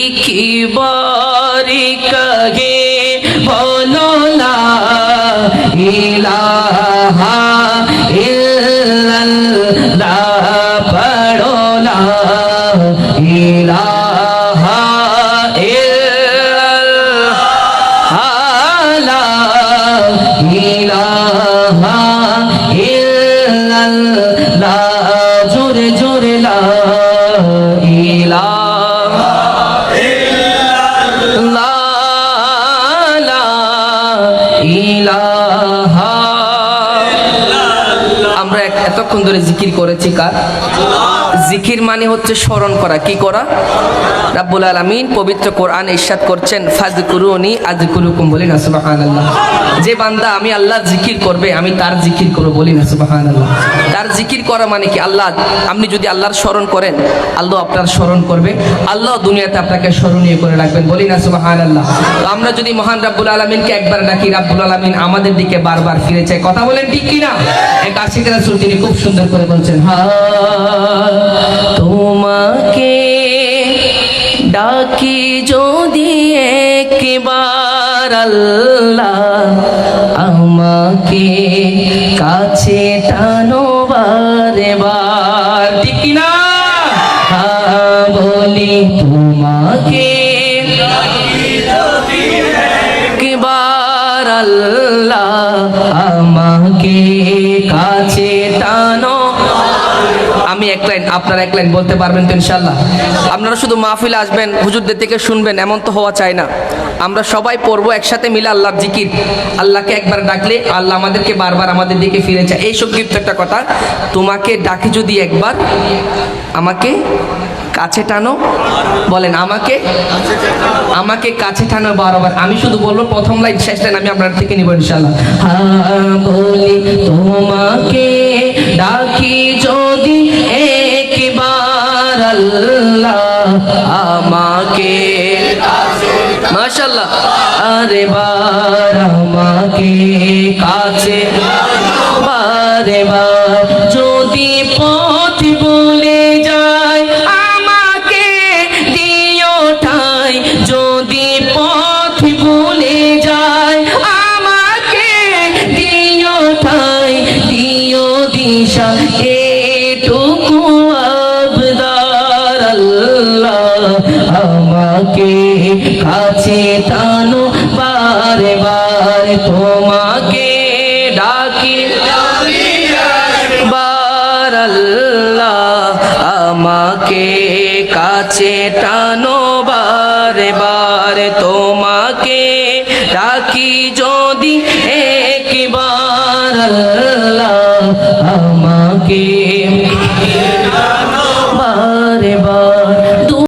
ইকবারি কহে বলো লা ইলাহা ইল্লাল্লাহ পড়ো লা ইলাহা ইল্লাল্লাহ লা ইলাহা ইল্লাল্লাহ জোরে জোরে লা ইলাহা ইল্লাল্লাহ লা ইলাহা। আমরা এতক্ষণ ধরে জিকির করেছি কার? জিকির মানে হচ্ছে স্মরণ করা। কি করা? রাব্বুল আলামিন পবিত্র কোরআনে ইরশাদ করছেন ফাযকুরুনি আযকুরুকুম, বলি না সুবহানাল্লাহ। যে বান্দা আমি আল্লাহর জিকির করবে আমি তার জিকির করব, বলি না সুবহানাল্লাহ। তার জিকির করা মানে কি? আল্লাহ, আপনি যদি আল্লাহর স্মরণ করেন আল্লাহ আপনার স্মরণ করবে, আল্লাহ দুনিয়াতে আপনাকে স্মরণীয় করে রাখবেন, বলি না সুবহানাল্লাহ। তো আমরা যদি মহান রাব্বুল আলামিনকে একবার ডাকি, রাব্বুল আলামিন আমাদের দিকে বারবার ফিরে চায়। কথা বলেন ঠিক কি না? এক আশিক রাসূল তিনি খুব সুন্দর করে বলছেন, তোমাকে ডাকি যদি একবার আল্লাহ, আমাকে কাছে টানো বারে বার, ঠিক না? বলি তোমাকে একবার আল্লাহ, আমাকে কাছে টানো। আমি এক লাইন, আপনারা এক লাইন বলতে পারবেন তো ইনশাআল্লাহ? আপনারা শুধু মাহফিলে আসবেন, হুজুরদের থেকে শুনবেন এমন তো হওয়া চাই না। আমরা সবাই পড়বো একসাথে মিলে আল্লাহর জিকির। আল্লাহকে একবার ডাকলে আল্লাহ আমাদেরকে বারবার আমাদের দিকে ফিরে যায়। এই সংক্ষিপ্ত একটা কথা, তোমাকে ডাকি যদি একবার, আমাকে কাছে টানো, বলেন আমাকে আমাকে কাছে টানো বারবার। আমি শুধু বলবো প্রথম লাইন, শেষ লাইন আমি আপনার থেকে নিব ইনশাআল্লাহ। বলি তোমাকে ডাকি যদি একবার আল্লাহ, আমাকে মাশাআল্লাহ আরে বার, আমাকে কাছে বারে বার। যদি পথ ভুলে যায় আমাকে দিও ঠাই, যদি পথ ভুলে যায় আমাকে দিও ঠাই, দিও দিশা এটুকু আবদার আল্লাহ, আমাকে কাছে টানো বারে বার। তোমাকে ডাকি বার আল্লাহ, আমাকে কাছে টানো বারে বার। তোমাকে ডাকি